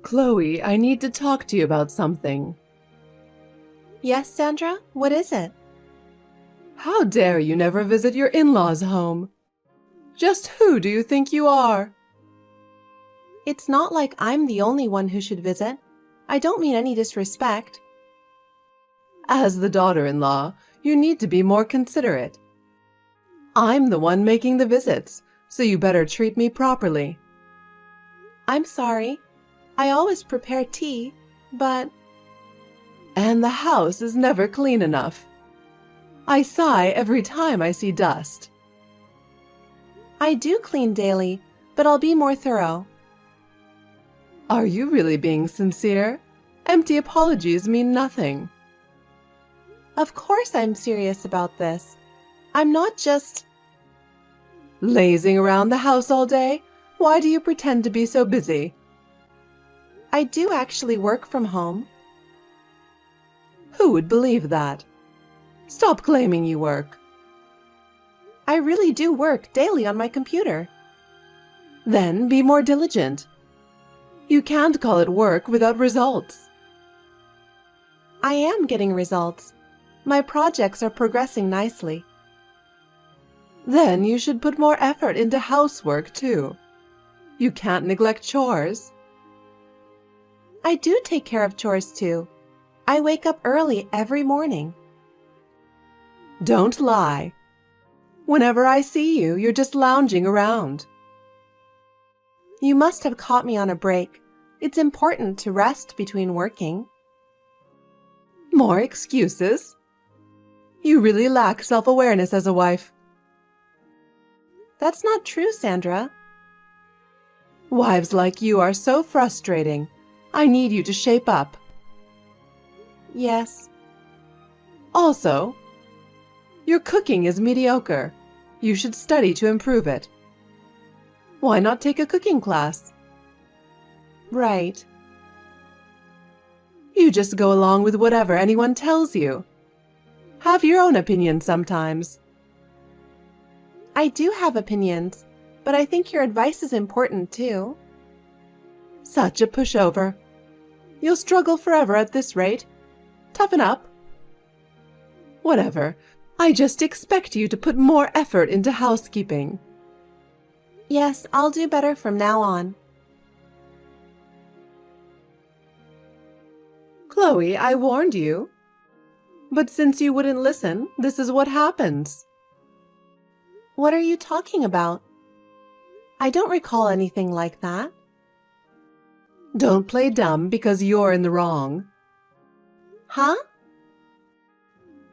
Chloe, I need to talk to you about something. Yes, Sandra? What is it? How dare you never visit your in-laws' home? Just who do you think you are? It's not like I'm the only one who should visit. I don't mean any disrespect. As the daughter-in-law, you need to be more considerate. I'm the one making the visits, so you better treat me properly. I'm sorry. I always prepare tea, but... And the house is never clean enough. I sigh every time I see dust. I do clean daily, but I'll be more thorough. Are you really being sincere? Empty apologies mean nothing. Of course I'm serious about this. I'm not just... Lazing around the house all day? Why do you pretend to be so busy? I do actually work from home. Who would believe that? Stop claiming you work. I really do work daily on my computer. Then be more diligent. You can't call it work without results. I am getting results. My projects are progressing nicely. Then you should put more effort into housework too. You can't neglect chores. I do take care of chores too. I wake up early every morning. Don't lie. Whenever I see you, you're just lounging around. You must have caught me on a break. It's important to rest between working. More excuses? You really lack self-awareness as a wife. That's not true, Sandra. Wives like you are so frustrating. I need you to shape up. Yes. Also, your cooking is mediocre. You should study to improve it. Why not take a cooking class? Right. You just go along with whatever anyone tells you. Have your own opinion sometimes. I do have opinions, but I think your advice is important too. Such a pushover. You'll struggle forever at this rate. Toughen up. Whatever. I just expect you to put more effort into housekeeping. Yes, I'll do better from now on. Chloe, I warned you. But since you wouldn't listen, this is what happens. What are you talking about? I don't recall anything like that. Don't play dumb because you're in the wrong. Huh?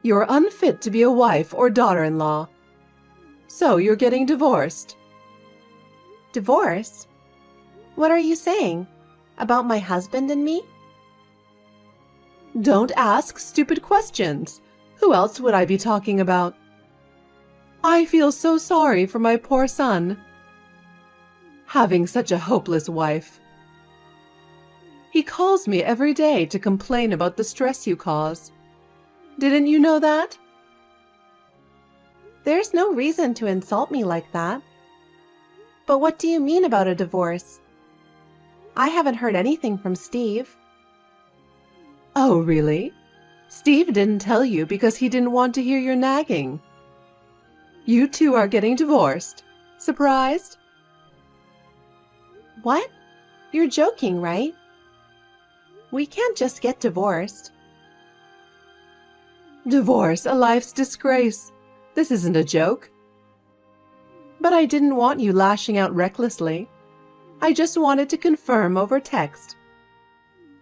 You're unfit to be a wife or daughter-in-law. So you're getting divorced. Divorce? What are you saying? About my husband and me? Don't ask stupid questions. Who else would I be talking about? I feel so sorry for my poor son. Having such a hopeless wife. He calls me every day to complain about the stress you cause. Didn't you know that? There's no reason to insult me like that. But what do you mean about a divorce? I haven't heard anything from Steve. Oh, really? Steve didn't tell you because he didn't want to hear your nagging. You two are getting divorced. Surprised? What? You're joking, right? We can't just get divorced. Divorce, a life's disgrace. This isn't a joke. But I didn't want you lashing out recklessly. I just wanted to confirm over text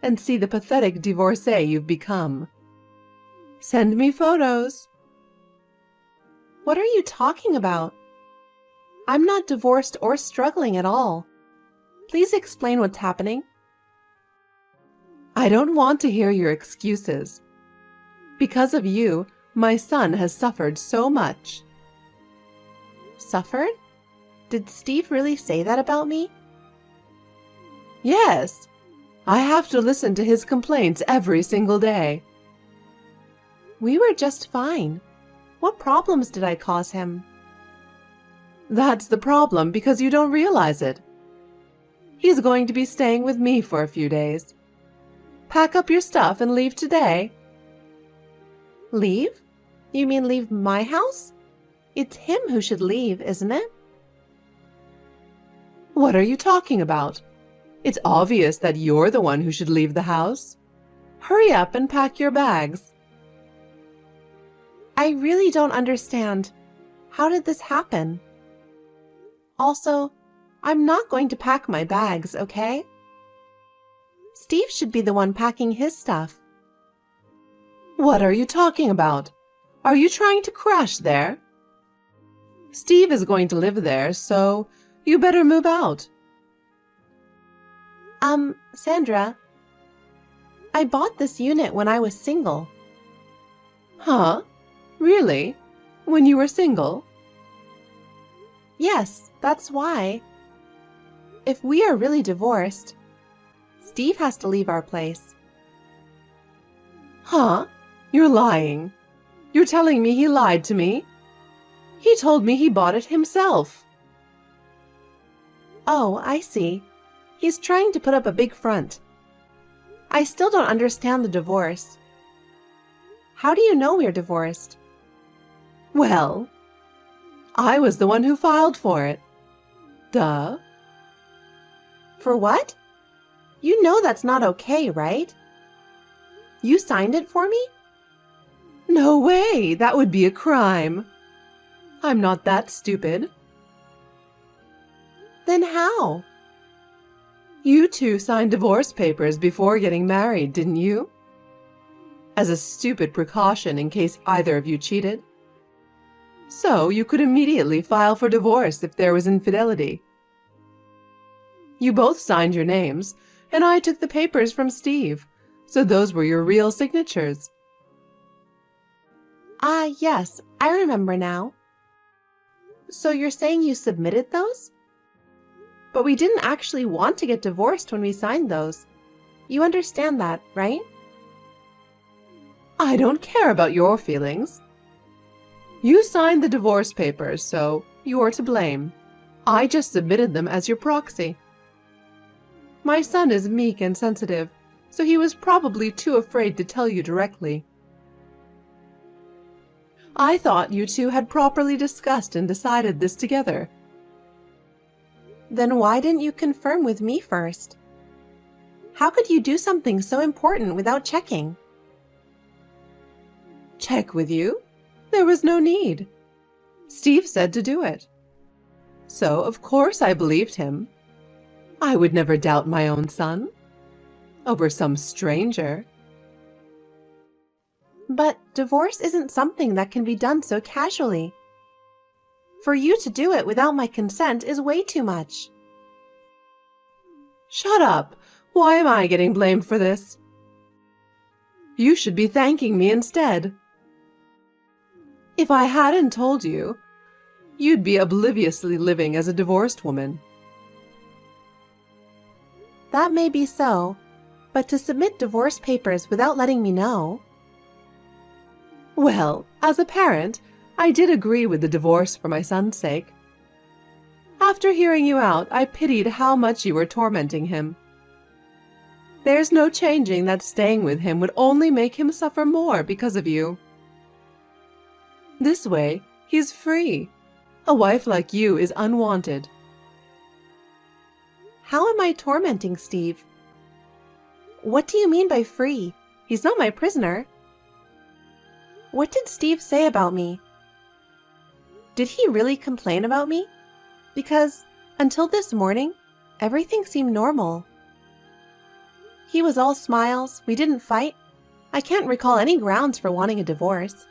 and see the pathetic divorcee you've become. Send me photos. What are you talking about? I'm not divorced or struggling at all. Please explain what's happening. I don't want to hear your excuses. Because of you, my son has suffered so much. Suffered? Did Steve really say that about me? Yes. I have to listen to his complaints every single day. We were just fine. What problems did I cause him? That's the problem because you don't realize it. He's going to be staying with me for a few days. Pack up your stuff and leave today. Leave? You mean leave my house? It's him who should leave, isn't it? What are you talking about? It's obvious that you're the one who should leave the house. Hurry up and pack your bags. I really don't understand. How did this happen? Also, I'm not going to pack my bags, okay? Steve should be the one packing his stuff. What are you talking about? Are you trying to crash there? Steve is going to live there, so you better move out. Sandra, I bought this unit when I was single. Huh? Really? When you were single? Yes, that's why. If we are really divorced, Steve has to leave our place. Huh? You're lying. You're telling me he lied to me? He told me he bought it himself. Oh, I see. He's trying to put up a big front. I still don't understand the divorce. How do you know we're divorced? Well, I was the one who filed for it. Duh. For what? You know that's not okay, right? You signed it for me? No way! That would be a crime. I'm not that stupid. Then how? You two signed divorce papers before getting married, didn't you? As a stupid precaution in case either of you cheated. So you could immediately file for divorce if there was infidelity. You both signed your names, and I took the papers from Steve, so those were your real signatures. Ah, yes, I remember now. So you're saying you submitted those? But we didn't actually want to get divorced when we signed those. You understand that, right? I don't care about your feelings. You signed the divorce papers, so you're to blame. I just submitted them as your proxy. My son is meek and sensitive, so he was probably too afraid to tell you directly. I thought you two had properly discussed and decided this together. Then why didn't you confirm with me first? How could you do something so important without checking? Check with you? There was no need. Steve said to do it. So, of course, I believed him. I would never doubt my own son. Over some stranger. But divorce isn't something that can be done so casually. For you to do it without my consent is way too much. Shut up! Why am I getting blamed for this? You should be thanking me instead. If I hadn't told you, you'd be obliviously living as a divorced woman. That may be so, but to submit divorce papers without letting me know... Well, as a parent, I did agree with the divorce for my son's sake. After hearing you out, I pitied how much you were tormenting him. There's no changing that staying with him would only make him suffer more because of you. This way, he's free. A wife like you is unwanted. How am I tormenting Steve? What do you mean by free? He's not my prisoner. What did Steve say about me? Did he really complain about me? Because until this morning, everything seemed normal. He was all smiles, we didn't fight. I can't recall any grounds for wanting a divorce.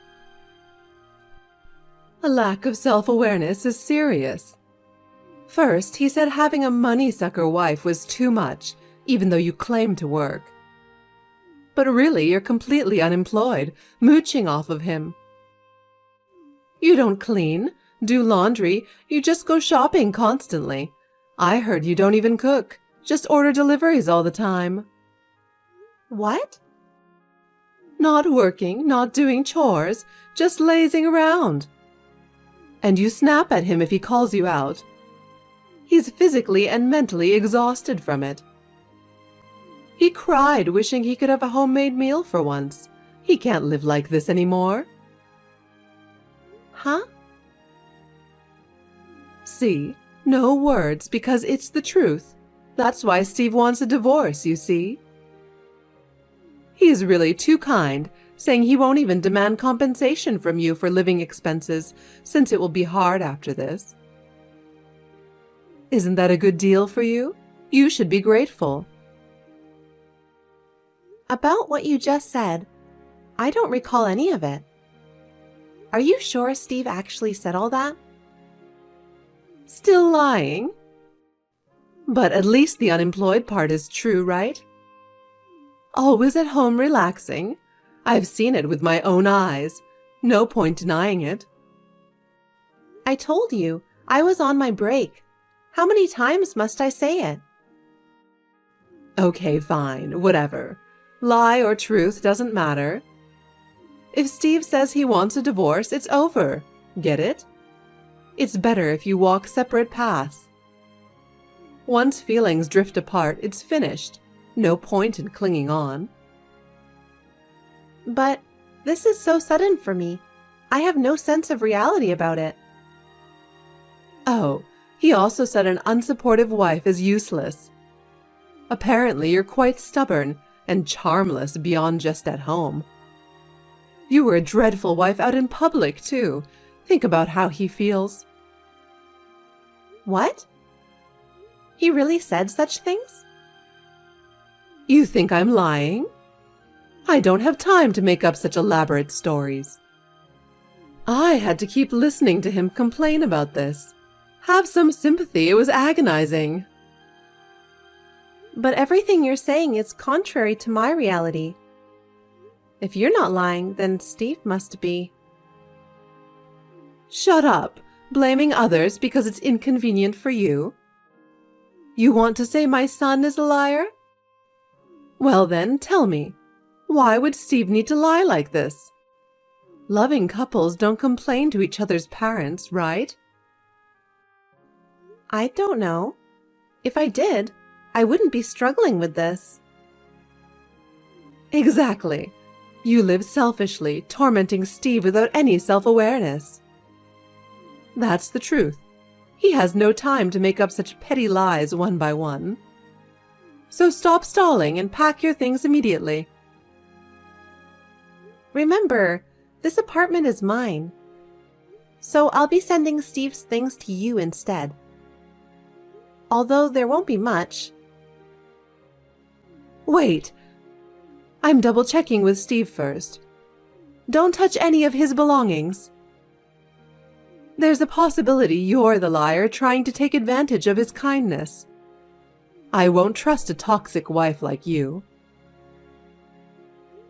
A lack of self-awareness is serious. First, he said having a money-sucker wife was too much, even though you claim to work. But really, you're completely unemployed, mooching off of him. You don't clean, do laundry, you just go shopping constantly. I heard you don't even cook, just order deliveries all the time. What? Not working, not doing chores, just lazing around. And you snap at him if he calls you out. He's physically and mentally exhausted from it. He cried, wishing he could have a homemade meal for once. He can't live like this anymore. Huh? See? No words, because it's the truth. That's why Steve wants a divorce, you see. He's really too kind, saying he won't even demand compensation from you for living expenses, since it will be hard after this. Isn't that a good deal for you? You should be grateful. About what you just said, I don't recall any of it. Are you sure Steve actually said all that? Still lying? But at least the unemployed part is true, right? Always at home relaxing. I've seen it with my own eyes. No point denying it. I told you, I was on my break. How many times must I say it? Okay, fine, whatever. Lie or truth doesn't matter. If Steve says he wants a divorce, it's over. Get it? It's better if you walk separate paths. Once feelings drift apart, it's finished. No point in clinging on. But this is so sudden for me. I have no sense of reality about it. Oh, he also said an unsupportive wife is useless. Apparently, you're quite stubborn and charmless beyond just at home. You were a dreadful wife out in public, too. Think about how he feels. What? He really said such things? You think I'm lying? I don't have time to make up such elaborate stories. I had to keep listening to him complain about this. Have some sympathy, it was agonizing. But everything you're saying is contrary to my reality. If you're not lying, then Steve must be. Shut up, blaming others because it's inconvenient for you. You want to say my son is a liar? Well then, tell me, why would Steve need to lie like this? Loving couples don't complain to each other's parents, right? I don't know. If I did, I wouldn't be struggling with this. Exactly. You live selfishly, tormenting Steve without any self-awareness. That's the truth. He has no time to make up such petty lies one by one. So stop stalling and pack your things immediately. Remember, this apartment is mine. So I'll be sending Steve's things to you instead. Although there won't be much. Wait. I'm double-checking with Steve first. Don't touch any of his belongings. There's a possibility you're the liar trying to take advantage of his kindness. I won't trust a toxic wife like you.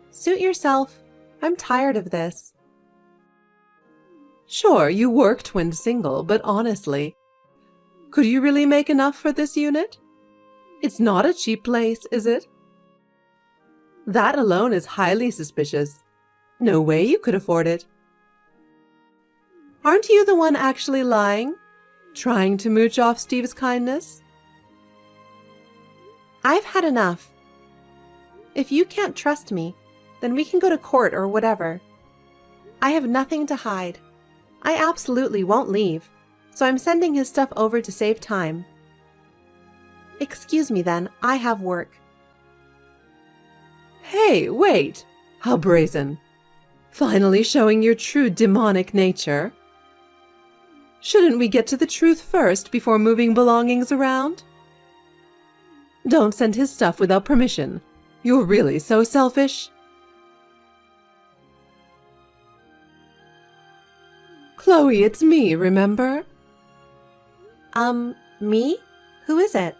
Suit yourself. I'm tired of this. Sure, you worked when single, but honestly, could you really make enough for this unit? It's not a cheap place, is it? That alone is highly suspicious. No way you could afford it. Aren't you the one actually lying? Trying to mooch off Steve's kindness? I've had enough. If you can't trust me, then we can go to court or whatever. I have nothing to hide. I absolutely won't leave, so I'm sending his stuff over to save time. Excuse me then, I have work. Hey, wait! How brazen! Finally showing your true demonic nature. Shouldn't we get to the truth first before moving belongings around? Don't send his stuff without permission. You're really so selfish. Chloe, it's me, remember? Me? Who is it?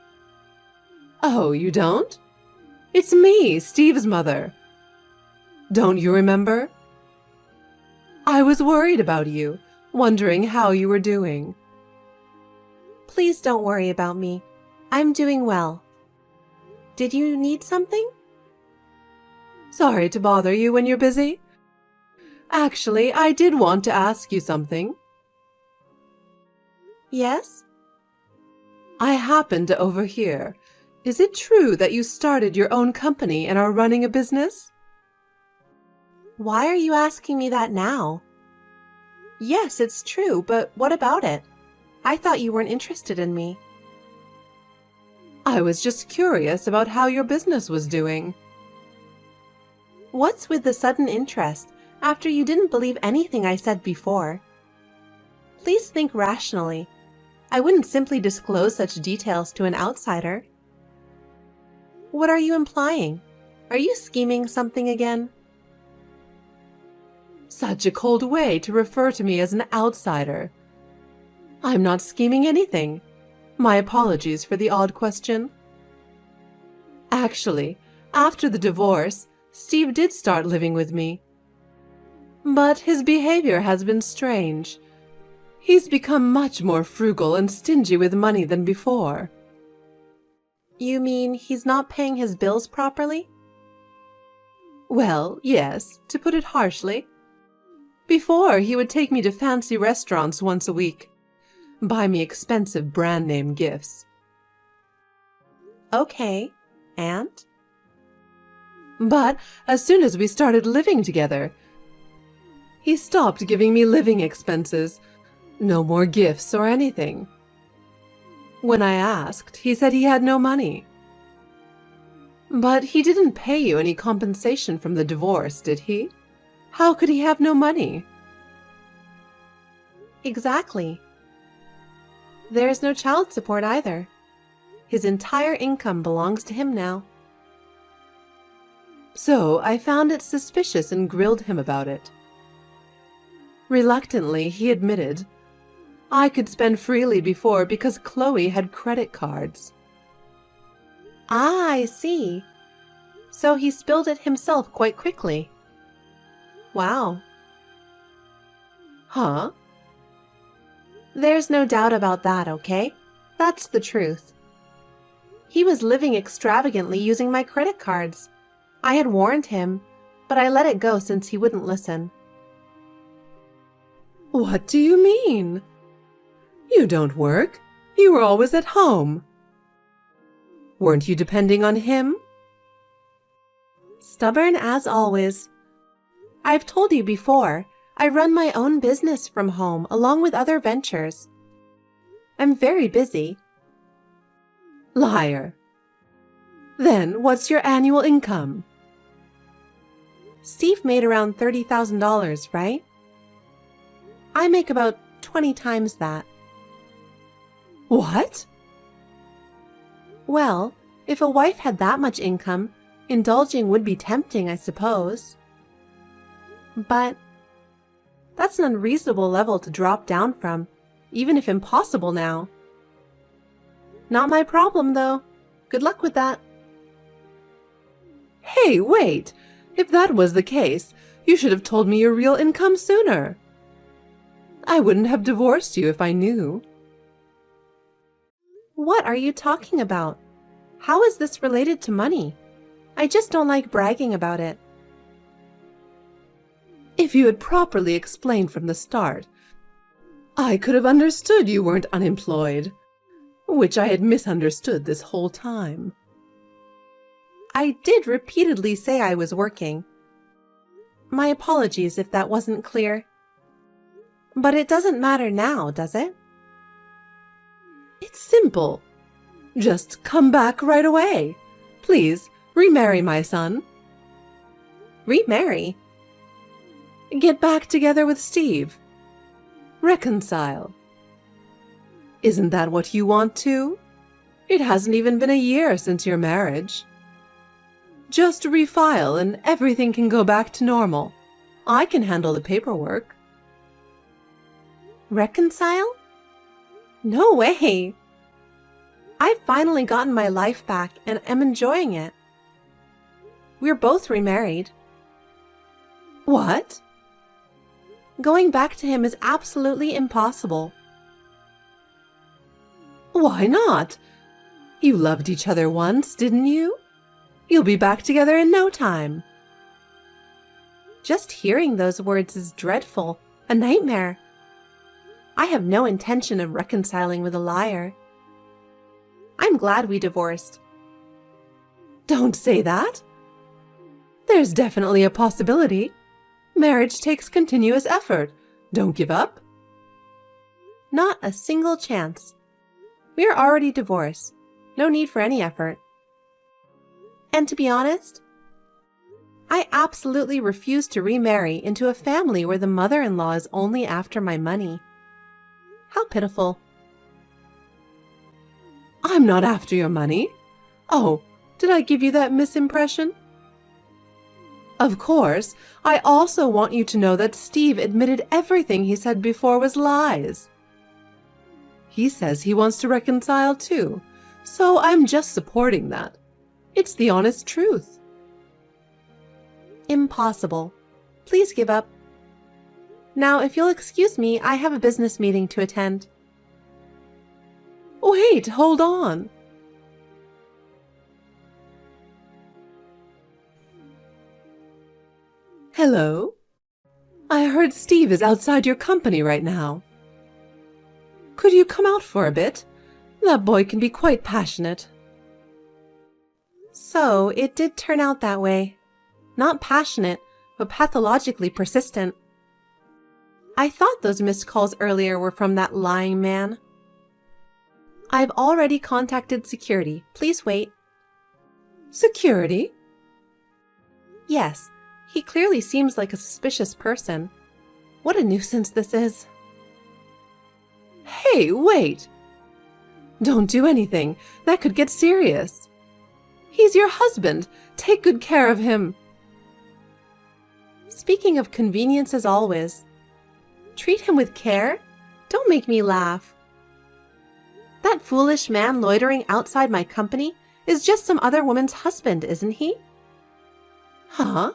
Oh, you don't? It's me, Steve's mother. Don't you remember? I was worried about you, wondering how you were doing. Please don't worry about me. I'm doing well. Did you need something? Sorry to bother you when you're busy. Actually, I did want to ask you something. Yes? I happened to overhear. Is it true that you started your own company and are running a business? Why are you asking me that now? Yes, it's true, but what about it? I thought you weren't interested in me. I was just curious about how your business was doing. What's with the sudden interest after you didn't believe anything I said before? Please think rationally. I wouldn't simply disclose such details to an outsider. What are you implying? Are you scheming something again? Such a cold way to refer to me as an outsider. I'm not scheming anything. My apologies for the odd question. Actually, after the divorce, Steve did start living with me. But his behavior has been strange. He's become much more frugal and stingy with money than before. You mean he's not paying his bills properly? Well, yes, to put it harshly. Before, he would take me to fancy restaurants once a week, buy me expensive brand name gifts. Okay, and? But as soon as we started living together, he stopped giving me living expenses. No more gifts or anything. When I asked, he said he had no money. But he didn't pay you any compensation from the divorce, did he? How could he have no money? Exactly. There's no child support either. His entire income belongs to him now. So I found it suspicious and grilled him about it. Reluctantly, he admitted, I could spend freely before because Chloe had credit cards. Ah, I see. So he spilled it himself quite quickly. Wow. Huh? There's no doubt about that, okay? That's the truth. He was living extravagantly using my credit cards. I had warned him, but I let it go since he wouldn't listen. What do you mean? You don't work. You were always at home. Weren't you depending on him? Stubborn as always. I've told you before, I run my own business from home along with other ventures. I'm very busy. Liar. Then what's your annual income? Steve made around $30,000, right? I make about 20 times that. What? Well, if a wife had that much income, indulging would be tempting, I suppose. But that's an unreasonable level to drop down from, even if impossible now. Not my problem, though. Good luck with that. Hey, wait! If that was the case, you should have told me your real income sooner. I wouldn't have divorced you if I knew. What are you talking about? How is this related to money? I just don't like bragging about it. If you had properly explained from the start, I could have understood you weren't unemployed, which I had misunderstood this whole time. I did repeatedly say I was working. My apologies if that wasn't clear. But it doesn't matter now, does it? It's simple. Just come back right away. Please, remarry my son. Remarry? Get back together with Steve. Reconcile. Isn't that what you want to? It hasn't even been a year since your marriage. Just refile and everything can go back to normal. I can handle the paperwork. Reconcile? No way! I've finally gotten my life back and am enjoying it. We're both remarried. What? Going back to him is absolutely impossible. Why not? You loved each other once, didn't you? You'll be back together in no time. Just hearing those words is dreadful, a nightmare. I have no intention of reconciling with a liar. I'm glad we divorced. Don't say that. There's definitely a possibility. Marriage takes continuous effort. Don't give up. Not a single chance. We are already divorced. No need for any effort. And to be honest, I absolutely refuse to remarry into a family where the mother-in-law is only after my money. How pitiful. I'm not after your money. Oh, did I give you that misimpression? Of course, I also want you to know that Steve admitted everything he said before was lies. He says he wants to reconcile too, so I'm just supporting that. It's the honest truth. Impossible. Please give up. Now, if you'll excuse me, I have a business meeting to attend. Wait, hold on. Hello? I heard Steve is outside your company right now. Could you come out for a bit? That boy can be quite passionate. So, it did turn out that way. Not passionate, but pathologically persistent. I thought those missed calls earlier were from that lying man. I've already contacted security. Please wait. Security? Yes, he clearly seems like a suspicious person. What a nuisance this is. Hey, wait! Don't do anything. That could get serious. He's your husband. Take good care of him. Speaking of convenience as always, treat him with care? Don't make me laugh. That foolish man loitering outside my company is just some other woman's husband, isn't he? Huh?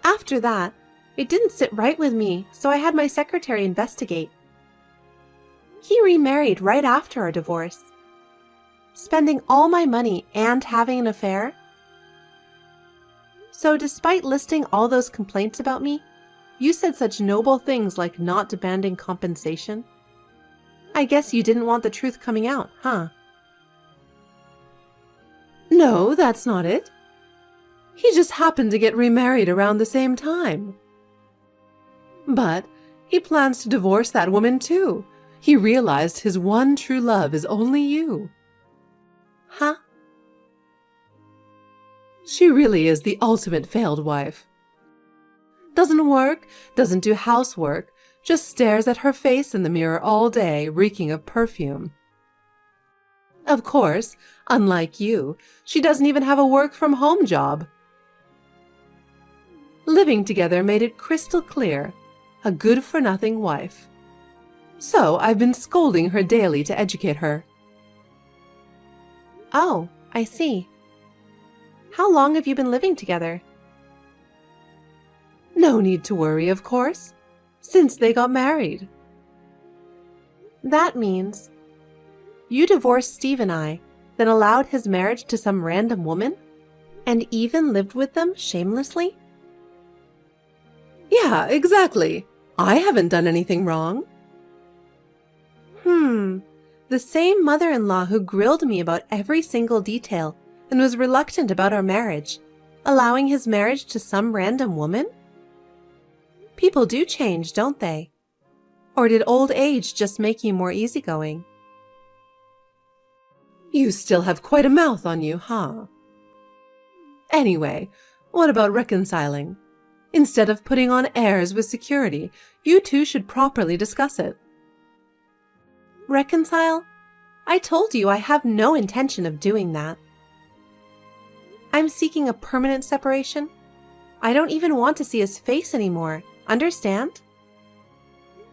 After that, it didn't sit right with me, so I had my secretary investigate. He remarried right after our divorce. Spending all my money and having an affair? So despite listing all those complaints about me, you said such noble things like not demanding compensation. I guess you didn't want the truth coming out, huh? No, that's not it. He just happened to get remarried around the same time. But he plans to divorce that woman too. He realized his one true love is only you. Huh? She really is the ultimate failed wife. Doesn't work, doesn't do housework, just stares at her face in the mirror all day, reeking of perfume. Of course, unlike you, she doesn't even have a work-from-home job. Living together made it crystal clear, a good-for-nothing wife. So I've been scolding her daily to educate her. Oh, I see. How long have you been living together? No need to worry, of course, since they got married. That means you divorced Steve and I, then allowed his marriage to some random woman, and even lived with them shamelessly? Yeah, exactly. I haven't done anything wrong. The same mother-in-law who grilled me about every single detail and was reluctant about our marriage, allowing his marriage to some random woman? People do change, don't they? Or did old age just make you more easygoing? You still have quite a mouth on you, huh? Anyway, what about reconciling? Instead of putting on airs with security, you two should properly discuss it. Reconcile? I told you I have no intention of doing that. I'm seeking a permanent separation. I don't even want to see his face anymore, understand?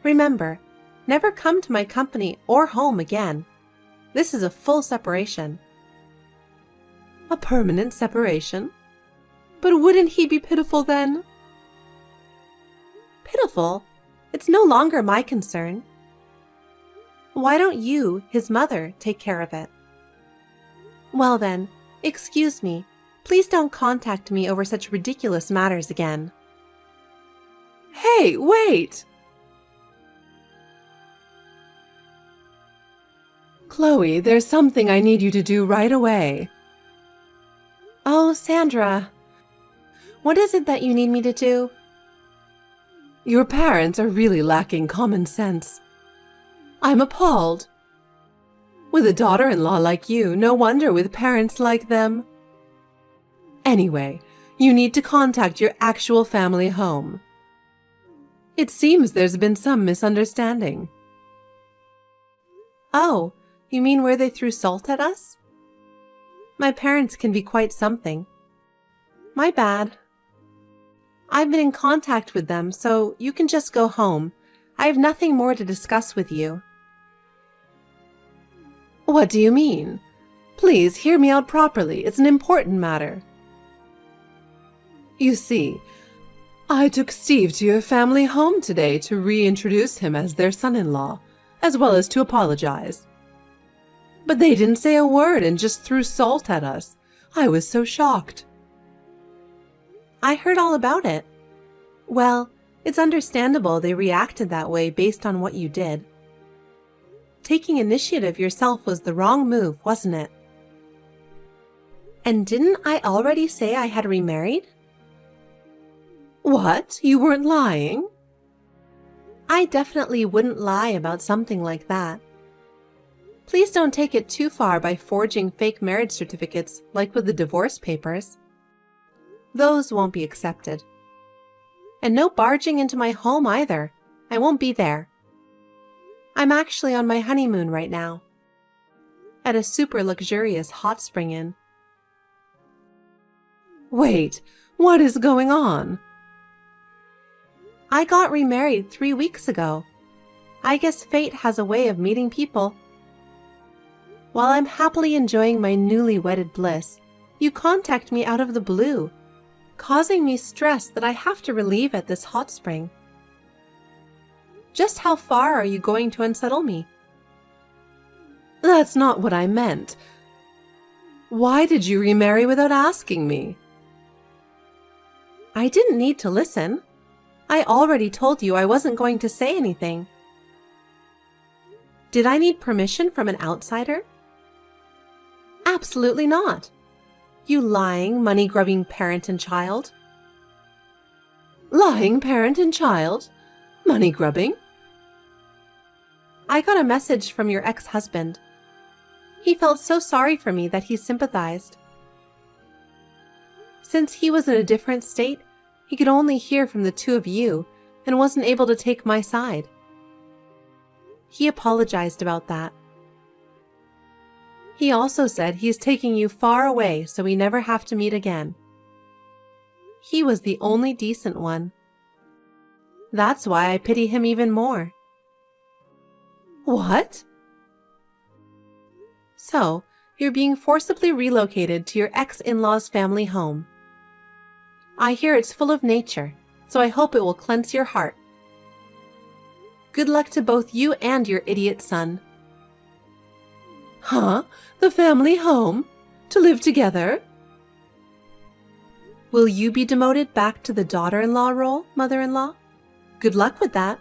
Remember, never come to my company or home again. This is a full separation. A permanent separation? But wouldn't he be pitiful then? Pitiful? It's no longer my concern. Why don't you, his mother, take care of it? Well then, excuse me. Please don't contact me over such ridiculous matters again. Hey, wait! Chloe, there's something I need you to do right away. Oh, Sandra. What is it that you need me to do? Your parents are really lacking common sense. I'm appalled. With a daughter-in-law like you, no wonder with parents like them. Anyway, you need to contact your actual family home. It seems there's been some misunderstanding. Oh, you mean where they threw salt at us? My parents can be quite something. My bad. I've been in contact with them, so you can just go home. I have nothing more to discuss with you. What do you mean? Please hear me out properly. It's an important matter. You see, I took Steve to your family home today to reintroduce him as their son-in-law, as well as to apologize. But they didn't say a word and just threw salt at us. I was so shocked. I heard all about it. Well, it's understandable they reacted that way based on what you did. Taking initiative yourself was the wrong move, wasn't it? And didn't I already say I had remarried? What? You weren't lying? I definitely wouldn't lie about something like that. Please don't take it too far by forging fake marriage certificates like with the divorce papers. Those won't be accepted. And no barging into my home either. I won't be there. I'm actually on my honeymoon right now. At a super luxurious hot spring inn. Wait, what is going on? I got remarried 3 weeks ago. I guess fate has a way of meeting people. While I'm happily enjoying my newly wedded bliss, you contact me out of the blue, causing me stress that I have to relieve at this hot spring. Just how far are you going to unsettle me? That's not what I meant. Why did you remarry without asking me? I didn't need to listen. I already told you I wasn't going to say anything. Did I need permission from an outsider? Absolutely not. You lying, money-grubbing parent and child. Lying parent and child? Money-grubbing? I got a message from your ex-husband. He felt so sorry for me that he sympathized. Since he was in a different state, he could only hear from the two of you and wasn't able to take my side. He apologized about that. He also said he's taking you far away so we never have to meet again. He was the only decent one. That's why I pity him even more. What? So, you're being forcibly relocated to your ex-in-law's family home. I hear it's full of nature, so I hope it will cleanse your heart. Good luck to both you and your idiot son. Huh? The family home? To live together? Will you be demoted back to the daughter-in-law role, mother-in-law? Good luck with that.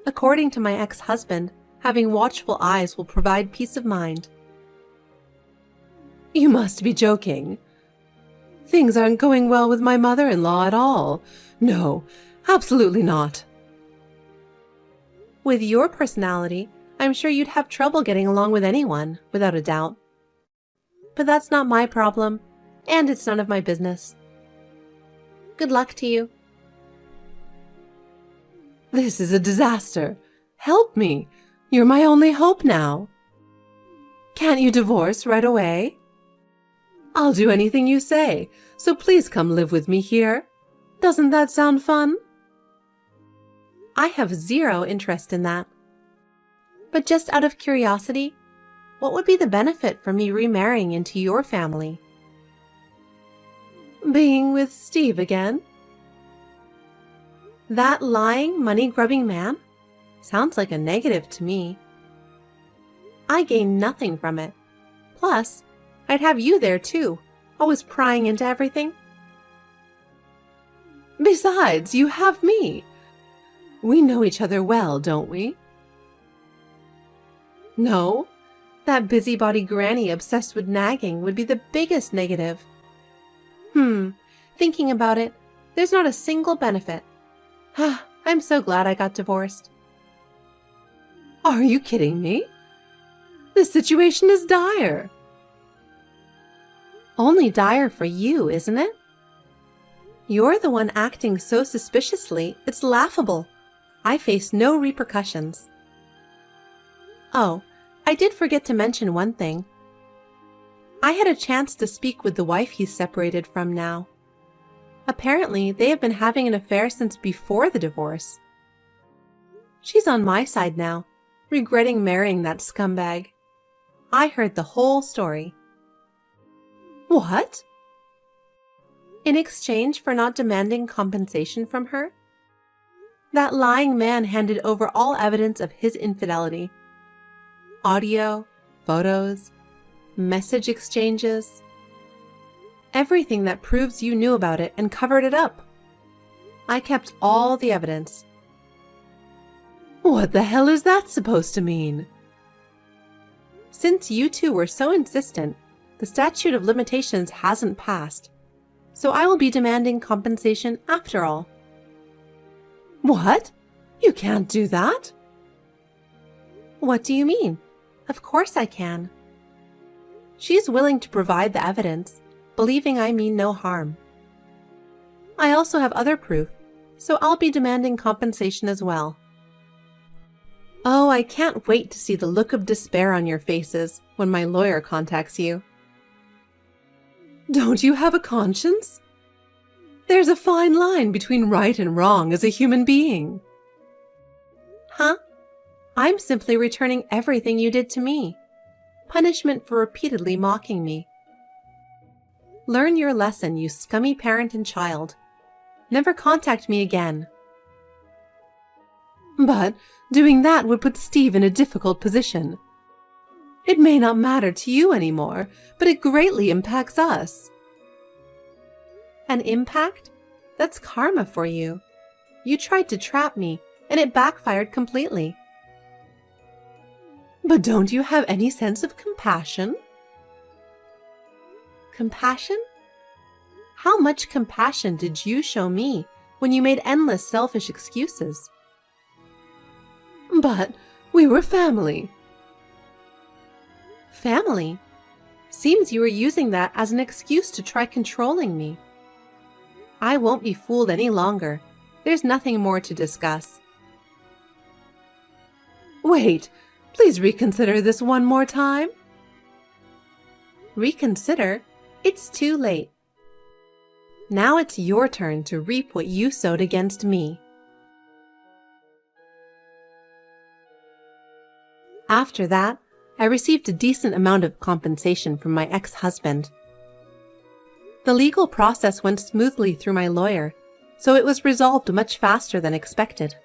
According to my ex-husband, having watchful eyes will provide peace of mind. You must be joking. Things aren't going well with my mother-in-law at all. No, absolutely not. With your personality, I'm sure you'd have trouble getting along with anyone, without a doubt. But that's not my problem, and it's none of my business. Good luck to you. This is a disaster. Help me. You're my only hope now. Can't you divorce right away? I'll do anything you say, so please come live with me here. Doesn't that sound fun? I have zero interest in that. But just out of curiosity, what would be the benefit for me remarrying into your family? Being with Steve again? That lying, money-grubbing man? Sounds like a negative to me. I gain nothing from it. Plus, I'd have you there too, always prying into everything. Besides, you have me. We know each other well, don't we? No? That busybody granny obsessed with nagging would be the biggest negative. Thinking about it, there's not a single benefit. I'm so glad I got divorced. Are you kidding me? This situation is dire. Only dire for you, isn't it? You're the one acting so suspiciously, it's laughable. I face no repercussions. Oh, I did forget to mention one thing. I had a chance to speak with the wife he's separated from now. Apparently, they have been having an affair since before the divorce. She's on my side now, regretting marrying that scumbag. I heard the whole story. What? In exchange for not demanding compensation from her, that lying man handed over all evidence of his infidelity. Audio, photos, message exchanges. Everything that proves you knew about it and covered it up. I kept all the evidence. What the hell is that supposed to mean? Since you two were so insistent, the statute of limitations hasn't passed, so I will be demanding compensation after all. What? You can't do that. What do you mean? Of course I can. She's willing to provide the evidence, believing I mean no harm. I also have other proof, so I'll be demanding compensation as well. Oh, I can't wait to see the look of despair on your faces when my lawyer contacts you. Don't you have a conscience? There's a fine line between right and wrong as a human being. Huh? I'm simply returning everything you did to me. Punishment for repeatedly mocking me. Learn your lesson, you scummy parent and child. Never contact me again. But doing that would put Steve in a difficult position. It may not matter to you anymore, but it greatly impacts us. An impact? That's karma for you. You tried to trap me, and it backfired completely. But don't you have any sense of compassion? Compassion? How much compassion did you show me when you made endless selfish excuses? But we were family. Family? Seems you were using that as an excuse to try controlling me. I won't be fooled any longer. There's nothing more to discuss. Wait, please reconsider this one more time. Reconsider? It's too late. Now it's your turn to reap what you sowed against me. After that, I received a decent amount of compensation from my ex-husband. The legal process went smoothly through my lawyer, so it was resolved much faster than expected.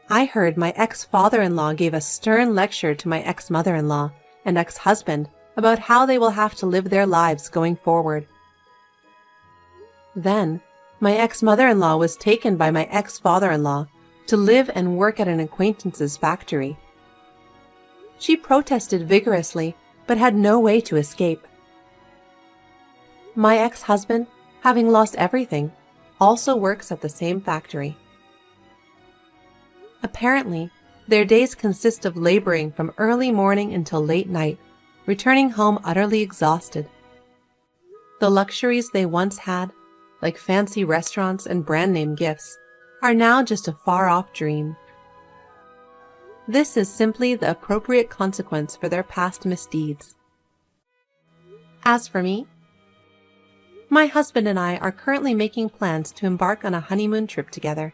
I heard my ex-father-in-law gave a stern lecture to my ex-mother-in-law and ex-husband about how they will have to live their lives going forward. Then, my ex-mother-in-law was taken by my ex-father-in-law to live and work at an acquaintance's factory. She protested vigorously, but had no way to escape. My ex-husband, having lost everything, also works at the same factory. Apparently, their days consist of laboring from early morning until late night, returning home utterly exhausted. The luxuries they once had, like fancy restaurants and brand-name gifts, are now just a far-off dream. This is simply the appropriate consequence for their past misdeeds. As for me, my husband and I are currently making plans to embark on a honeymoon trip together.